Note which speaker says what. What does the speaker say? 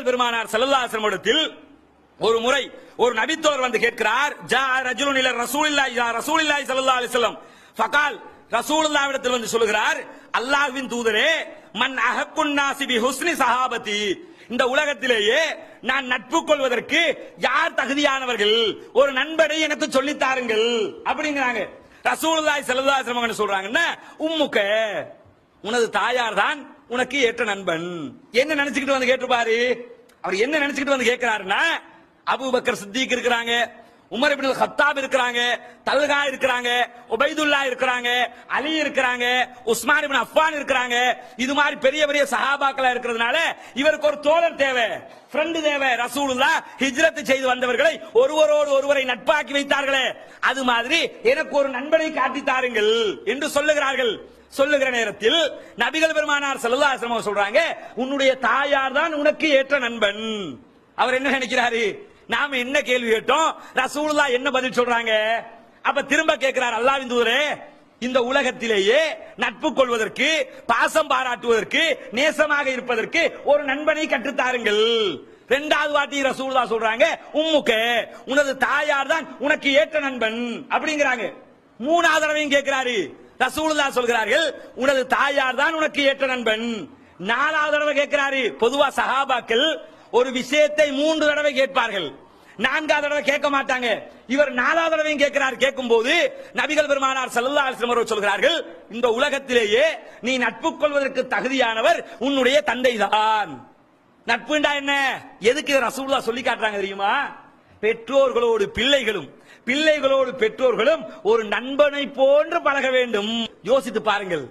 Speaker 1: பெருமானார் ஸல்லல்லாஹு அலைஹி வஸல்லம் இடத்தில் ஒரு முறை ஒரு நபித்தோழர் வந்து கேட்கிறார், ஜா ரஜுலுன் இலா ரசூலில்லாஹி ஸல்லல்லாஹு அலைஹி வஸல்லம் ஃபகால், ரசூலுல்லாஹ்விடத்தில் வந்து சொல்கிறார், அல்லாஹ்வின் தூதரே, மன் அஹக்குன் நாஸி பி ஹுஸ்னி ஸஹாபதி, இந்த உலகத்திலேயே நான் நட்பு கொள்வதற்கு யார் தகுதியானவர்கள், ஒரு நண்பரை எனக்கு சொல்லித் தாருங்கள் அப்படிங்கிறாங்க. ரசூலுல்லாஹி ஸல்லல்லாஹு அலைஹி வஸல்லம் சொல்றாங்கன்னா, உம்முக்க, உனது தாயார் தான் உனக்கு ஏற்ற நண்பன். என்ன நினைச்சுக்கிட்டு வந்து கேட்டுப்பாரு, அவர் என்ன நினைச்சுக்கிட்டு வந்து கேட்கிறாருன்னா, அபூபக்கர் சித்திக் இருக்கிறாங்க, உமர் இப்னு கத்தாப் இருக்கிறாங்க, தல்கா இருக்கிறாங்க, உபைதுல்லா இருக்கிறாங்க, அலி இருக்கிறாங்க, உஸ்மான் இப்னு அஃபான் இருக்கிறாங்க. இது மாதிரி பெரிய பெரிய சஹாபாக்களா இருக்கிறதுனால இவருக்கு ஒரு தோழர் தேவை, ஃப்ரெண்ட் தேவை. ரசூலுல்லாஹ் ஹிஜ்ரத் செய்து வந்தவர்களை ஒருவரோடு ஒருவரை நட்பாக்கி வைத்தார்களே, அது மாதிரி எனக்கு ஒரு நண்பனை காட்டி தாருங்கள் என்று சொல்லுகிறார்கள். சொல்லுகிற நேரத்தில் நபிகள் பெருமானார் ஸல்லல்லாஹு அலைஹி வஸல்லம் சொல்றாங்க, உன்னுடைய தாயார் தான் உனக்கு ஏற்ற நண்பன். அவர் என்ன நினைக்கிறாரு, நாம என்ன கேள்வி கேட்டோம், ரசூலுல்லாஹ் என்ன பதில் சொல்றாங்க. அப்ப திரும்ப கேட்கிறார், அல்லாஹ்வின் தூதரே, இந்த உலகத்திலேயே நட்பு கொள்வதற்கு, பாசம் பாராட்டுவதற்கு, நேசமாக இருப்பதற்கு ஒரு நண்பனை கற்றுத்தாருங்கள். இரண்டாவது வாட்டி ரசூலுல்லாஹ் சொல்றாங்க, உம்முக்க, உனது தாயார் தான் உனக்கு ஏற்ற நண்பன் அப்படிங்கிறாங்க. மூணாவது தடவையும் கேட்கிறாரு, ரசூலுல்லாஹ் சொல்கிறார்கள், உனது தாயார் தான் உனக்கு ஏற்ற நண்பன். நாலாவது தடவை கேட்கிறாரு. பொதுவா சஹாபாக்கள் ஒரு விஷயத்தை 3 தடவை கேட்பார்கள், 4வது தடவை கேட்க மாட்டாங்க. இவர் 4வது தடவையும் கேட்கிறார். கேட்கும் போது நபிகள் பெருமானார் ஸல்லல்லாஹு அலைஹி வஸல்லம் சொல்கிறார்கள், இந்த உலகத்திலேயே நீ நட்பு கொள்வதற்கு தகுதியானவர் உன்னுடைய தந்தை தான். நட்புண்டா என்ன, எதுக்கு ரசூலுல்லாஹ் சொல்லி காட்டுறாங்க தெரியுமா? பெற்றோர்களோடு பிள்ளைகளும், பிள்ளைகளோடு பெற்றோர்களும் ஒரு நண்பனை போன்று பழக வேண்டும். யோசித்து பாருங்கள்.